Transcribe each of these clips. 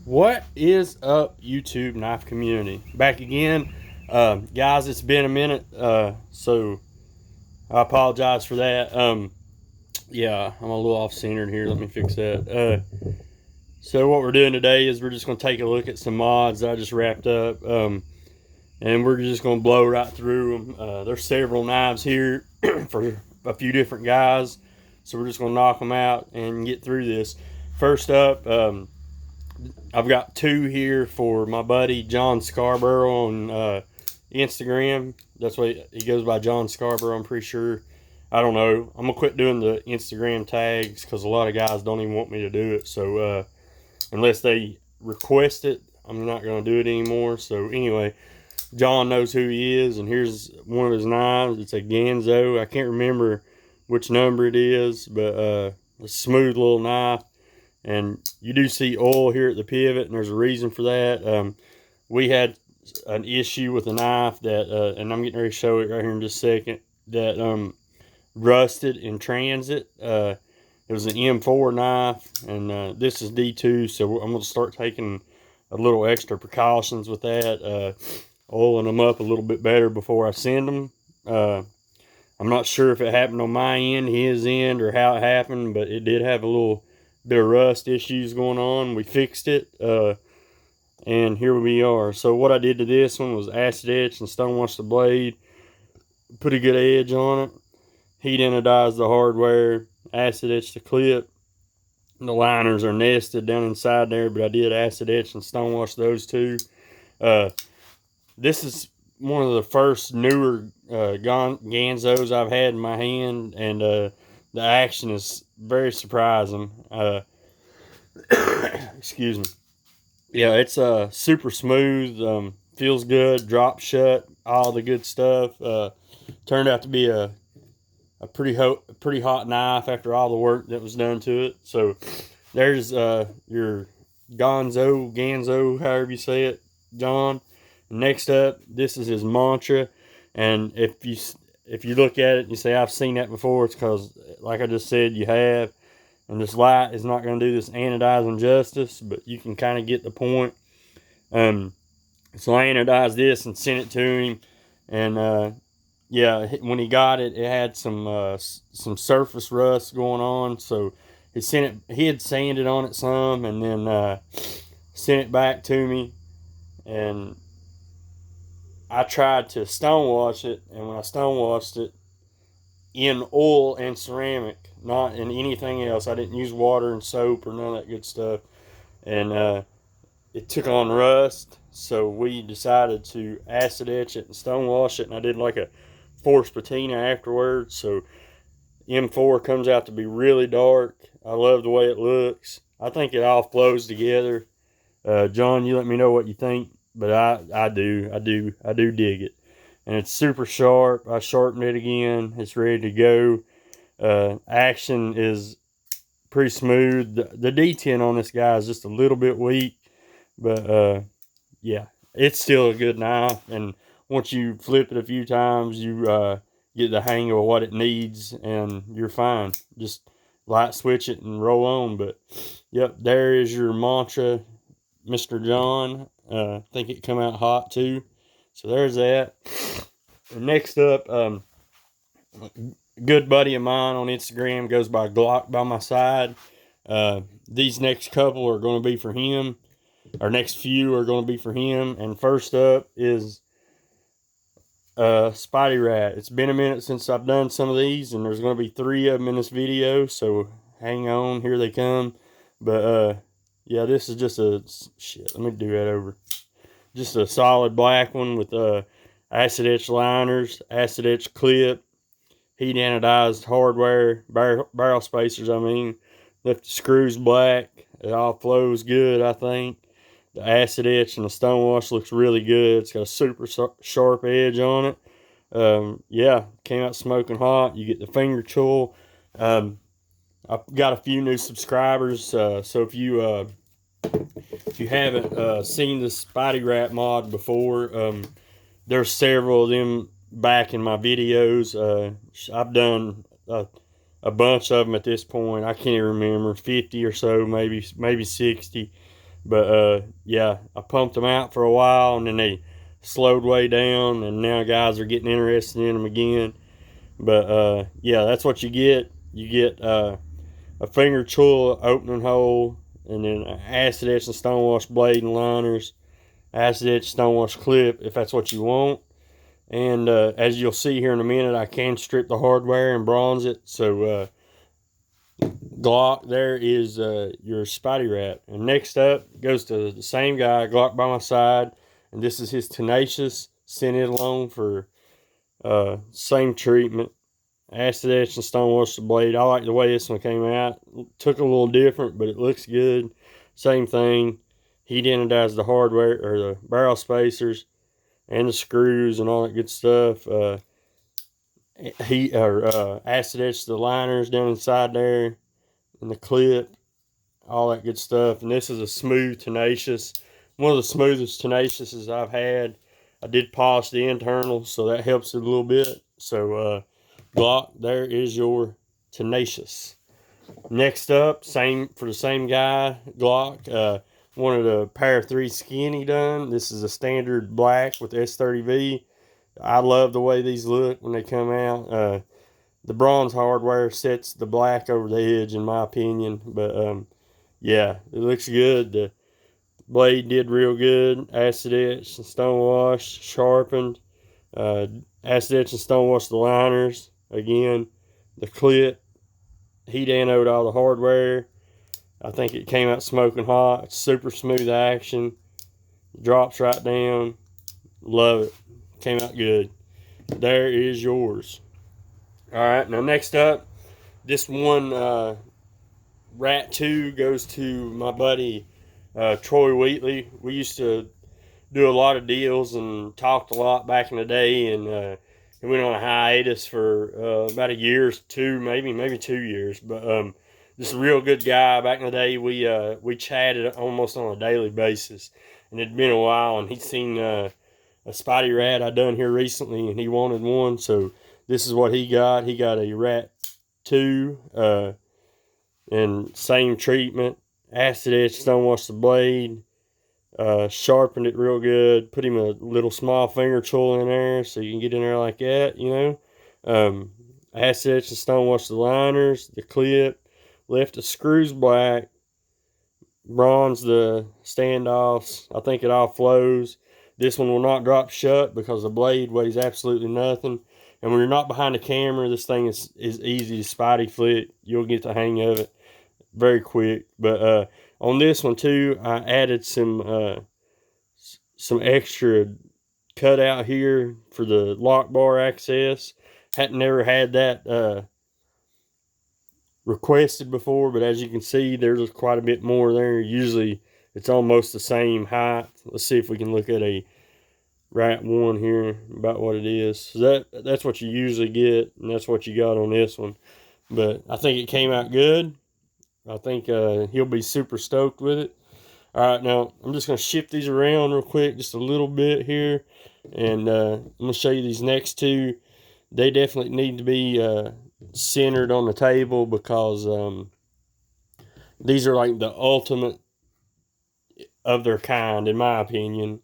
What is up, YouTube knife community? Back again. Guys, it's been a minute, so I apologize for that. Yeah, I'm a little off-centered here. Let me fix that. So what we're doing today is we're just going to take a look at some mods that I just wrapped up, and we're just going to blow right through them. There's several knives here for a few different guys, so we're just going to knock them out and get through this. First up, I've got two here for my buddy John Scarborough on Instagram. That's what he goes by, John Scarborough, I'm pretty sure. I don't know. I'm going to quit doing the Instagram tags because a lot of guys don't even want me to do it. So unless they request it, I'm not going to do it anymore. So anyway, John knows who he is, and here's one of his knives. It's a Ganzo. I can't remember which number it is, but a smooth little knife. And you do see oil here at the pivot, and there's a reason for that. We had an issue with a knife that, and I'm getting ready to show it right here in just a second, that rusted in transit. It was an M4 knife, and this is D2, so I'm going to start taking a little extra precautions with that, oiling them up a little bit better before I send them. I'm not sure if it happened on my end, his end, or how it happened, but it did have a little bit of rust issues going on. We fixed it, and here we are. So what I did to this one was acid etch and stone wash the blade, put a good edge on it, heat anodized the hardware, acid etch the clip. The liners are nested down inside there, but I did acid etch and stone wash those two. This is one of the first newer Ganzos I've had in my hand, and the action is very surprising. Excuse me. Yeah, it's super smooth, feels good, drop shut, all the good stuff. Turned out to be a pretty hot knife after all the work that was done to it. So there's your Ganzo, however you say it, John. Next up, this is his mantra, and if you look at it and you say, I've seen that before, it's because, like I just said, you have. And this light is not going to do this anodizing justice, but you can kind of get the point. So I anodized this and sent it to him. And yeah, when he got it, it had some surface rust going on. So he had sanded on it some, and then sent it back to me. And I tried to stone wash it, and when I stone washed it, in oil and ceramic, not in anything else. I didn't use water and soap or none of that good stuff. And it took on rust, so we decided to acid etch it and stone wash it, and I did like a forced patina afterwards. So M4 comes out to be really dark. I love the way it looks. I think it all flows together. John, you let me know what you think, but I do dig it. And it's super sharp. I sharpened it again. It's ready to go. Action is pretty smooth. The D10 on this guy is just a little bit weak, but yeah, it's still a good knife. And once you flip it a few times, you get the hang of what it needs, and you're fine. Just light switch it and roll on. But yep, there is your mantra, Mr. John. I think it come out hot too. So there's that. Next up, a good buddy of mine on Instagram goes by Glock by my side. These next couple are going to be for him. Our next few are going to be for him. And first up is Spidey Rat. It's been a minute since I've done some of these, and there's going to be 3 of them in this video. So hang on, here they come. But yeah, this is just a shit. Let me do that over. Just a solid black one with acid etch liners, acid etch clip, heat anodized hardware, barrel spacers. I mean, left the screws black. It all flows good, I think. The acid etch and the stone wash looks really good. It's got a super sharp edge on it. Yeah, came out smoking hot. You get the finger tool. I've got a few new subscribers, so if you haven't seen the Spidey Rat mod before, there's several of them back in my videos. I've done a bunch of them at this point. I can't even remember, 50 or so, maybe 60. But yeah, I pumped them out for a while, and then they slowed way down, and now guys are getting interested in them again. But yeah, that's what you get. You get a finger tool opening hole, and then an acid etch and stonewash blade and liners, acid etch stonewash clip if that's what you want. And as you'll see here in a minute, I can strip the hardware and bronze it. So Glock, there is your Spidey Rat. And next up goes to the same guy, Glock by my side, and this is his Tenacious. Sent it along for same treatment. Acid etch and stonewash the blade. I like the way this one came out. Took a little different, but it looks good. Same thing. Heat anodized the hardware or the barrel spacers and the screws and all that good stuff. Acid etched the liners down inside there and the clip, all that good stuff. And this is a smooth Tenacious, one of the smoothest Tenaciouses I've had. I did polish the internal, so that helps it a little bit. So Glock, there is your Tenacious. Next up, same for the same guy, Glock. Wanted a pair of 3 skinny done. This is a standard black with S30V. I love the way these look when they come out. The bronze hardware sets the black over the edge, in my opinion. But yeah, it looks good. The blade did real good. Acid etch and stonewash, sharpened. Acid etch and stonewash the liners. Again, the clip, heat anode all the hardware. I think it came out smoking hot. It's super smooth action. Drops right down. Love it. Came out good. There is yours. Alright, now next up, this one Rat 2 goes to my buddy Troy Wheatley. We used to do a lot of deals and talked a lot back in the day, and he went on a hiatus for about a year or two, maybe 2 years. But this is a real good guy. Back in the day, we chatted almost on a daily basis, and it'd been a while, and he'd seen a Spidey Rat I done here recently, and he wanted one, so this is what he got. He got a Rat 2, and same treatment, acid etch, stonewash the blade, sharpened it real good, put him a little small finger tool in there so you can get in there like that, you know. Acid etch and stonewash the liners, the clip, left the screws black, bronze the standoffs. I think it all flows. This one will not drop shut because the blade weighs absolutely nothing. And when you're not behind the camera, this thing is easy to Spidey flick. You'll get the hang of it very quick. But on this one too, I added some extra cutout here for the lock bar access. Hadn't never had that requested before, but as you can see, there's quite a bit more there. Usually it's almost the same height. Let's see if we can look at a Rat 1 here, about what it is. So that's what you usually get, and that's what you got on this one. But I think it came out good. I think he'll be super stoked with it. Alright, now I'm just going to shift these around real quick, just a little bit here. And I'm going to show you these next two. They definitely need to be centered on the table because these are like the ultimate of their kind, in my opinion.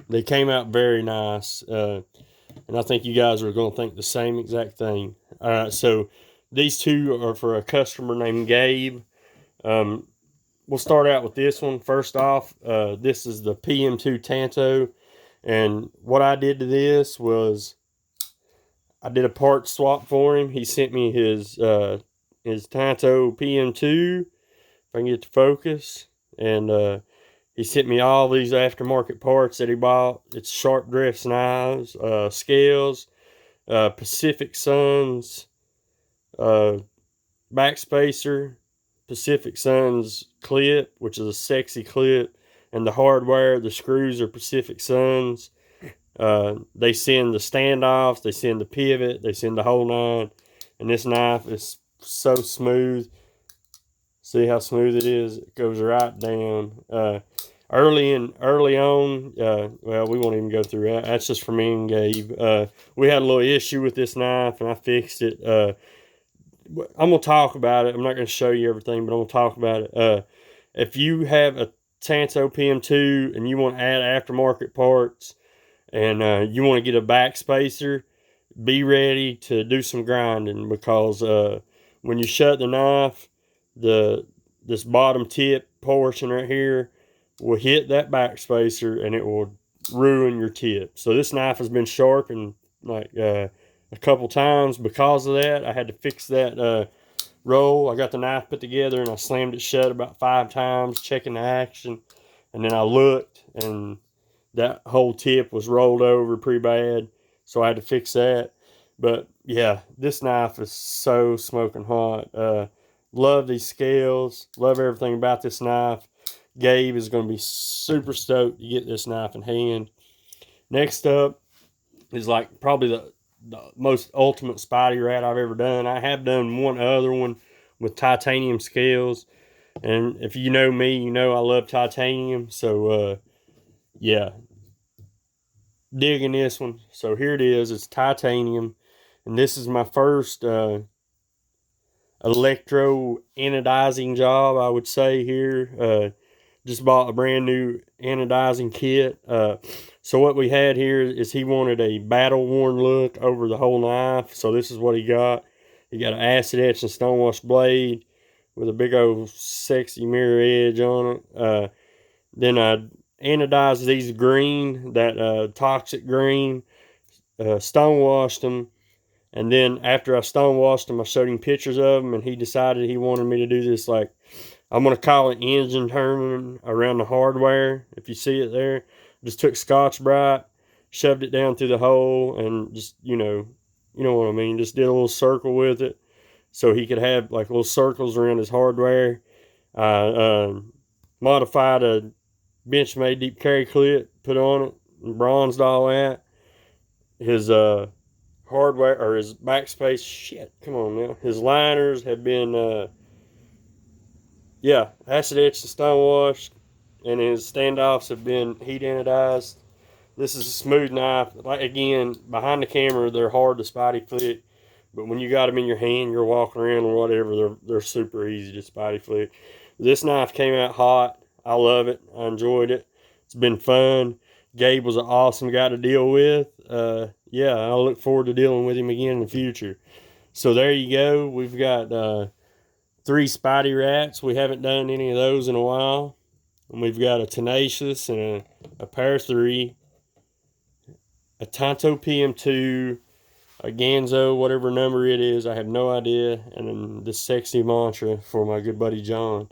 They came out very nice, and I think you guys are going to think the same exact thing. All right, so these two are for a customer named Gabe. We'll start out with this one. First off, this is the PM2 Tanto, and what I did to this was I did a part swap for him. He sent me his Tanto PM2, if I can get to focus, and he sent me all these aftermarket parts that he bought. It's sharp dress knives, scales, Pacific Suns, backspacer, Pacific Suns clip, which is a sexy clip, and the hardware, the screws are Pacific Suns. They send the standoffs, they send the pivot, they send the whole nine, and this knife is so smooth. See how smooth it is? It goes right down. Early on, well, we won't even go through that. That's just for me and Gabe. We had a little issue with this knife, and I fixed it. I'm going to talk about it. I'm not going to show you everything, but I'm going to talk about it. If you have a Tanto PM2 and you want to add aftermarket parts and you want to get a back spacer, be ready to do some grinding, because when you shut the knife, this bottom tip portion right here will hit that back spacer and it will ruin your tip. So this knife has been sharpened like a couple times because of that. I had to fix that roll. I got the knife put together and I slammed it shut about 5 times, checking the action, and then I looked and that whole tip was rolled over pretty bad, so I had to fix that. But yeah, this knife is so smoking hot. Love these scales, love everything about this knife. Gabe is going to be super stoked to get this knife in hand. Next up is like probably the most ultimate Spidey Rat I've ever done. I have done one other one with titanium scales, and if you know me, you know I love titanium. So yeah, digging this one. So here it is. It's titanium, and this is my first electro anodizing job, I would say here. Just bought a brand new anodizing kit. So what we had here is he wanted a battle worn look over the whole knife. So this is what he got. He got an acid etch and stonewash blade with a big old sexy mirror edge on it. Then I anodized these green, that toxic green, stonewashed them. And then after I stonewashed them, I showed him pictures of them, and he decided he wanted me to do this, like, I'm going to call it engine turning around the hardware. If you see it there, just took Scotch-Brite, shoved it down through the hole, and just, you know what I mean, just did a little circle with it so he could have like little circles around his hardware. I modified a Benchmade deep carry clip, put on it, and bronzed all that. His hardware, or his backspace, shit, come on now. His liners have been acid etched and stonewashed, and his standoffs have been heat anodized. This is a smooth knife. Like, again, behind the camera, they're hard to Spidey flick, but when you got them in your hand, you're walking around or whatever, they're super easy to Spidey flick. This knife came out hot. I love it. I enjoyed it. It's been fun. Gabe was an awesome guy to deal with. Yeah, I look forward to dealing with him again in the future. So there you go. We've got 3 Spidey Rats. We haven't done any of those in a while. And we've got a Tenacious and a Pair 3, a Tanto PM2, a Ganzo, whatever number it is, I have no idea, and then this sexy mantra for my good buddy John.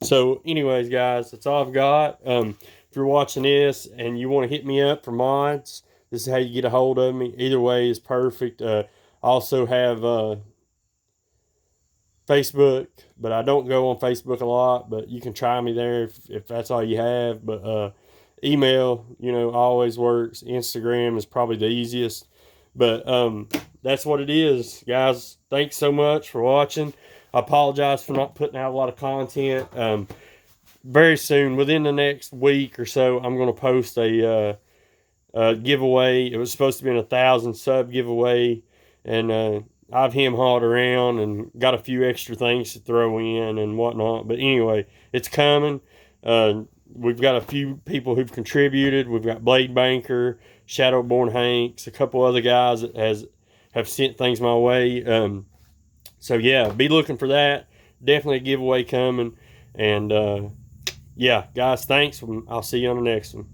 So anyways, guys, that's all I've got. If you're watching this and you want to hit me up for mods, this is how you get a hold of me. Either way is perfect. I also have Facebook, but I don't go on Facebook a lot, but you can try me there if that's all you have. But email, always works. Instagram is probably the easiest. But that's what it is, guys. Thanks so much for watching. I apologize for not putting out a lot of content. Very soon, within the next week or so, I'm going to post a giveaway. It was supposed to be a 1,000 sub giveaway, and I've hawed around and got a few extra things to throw in and whatnot. But anyway, it's coming. We've got a few people who've contributed. We've got Blade Banker, Shadowborn Hanks, a couple other guys that have sent things my way. So yeah, be looking for that. Definitely a giveaway coming. And yeah, guys, thanks. I'll see you on the next one.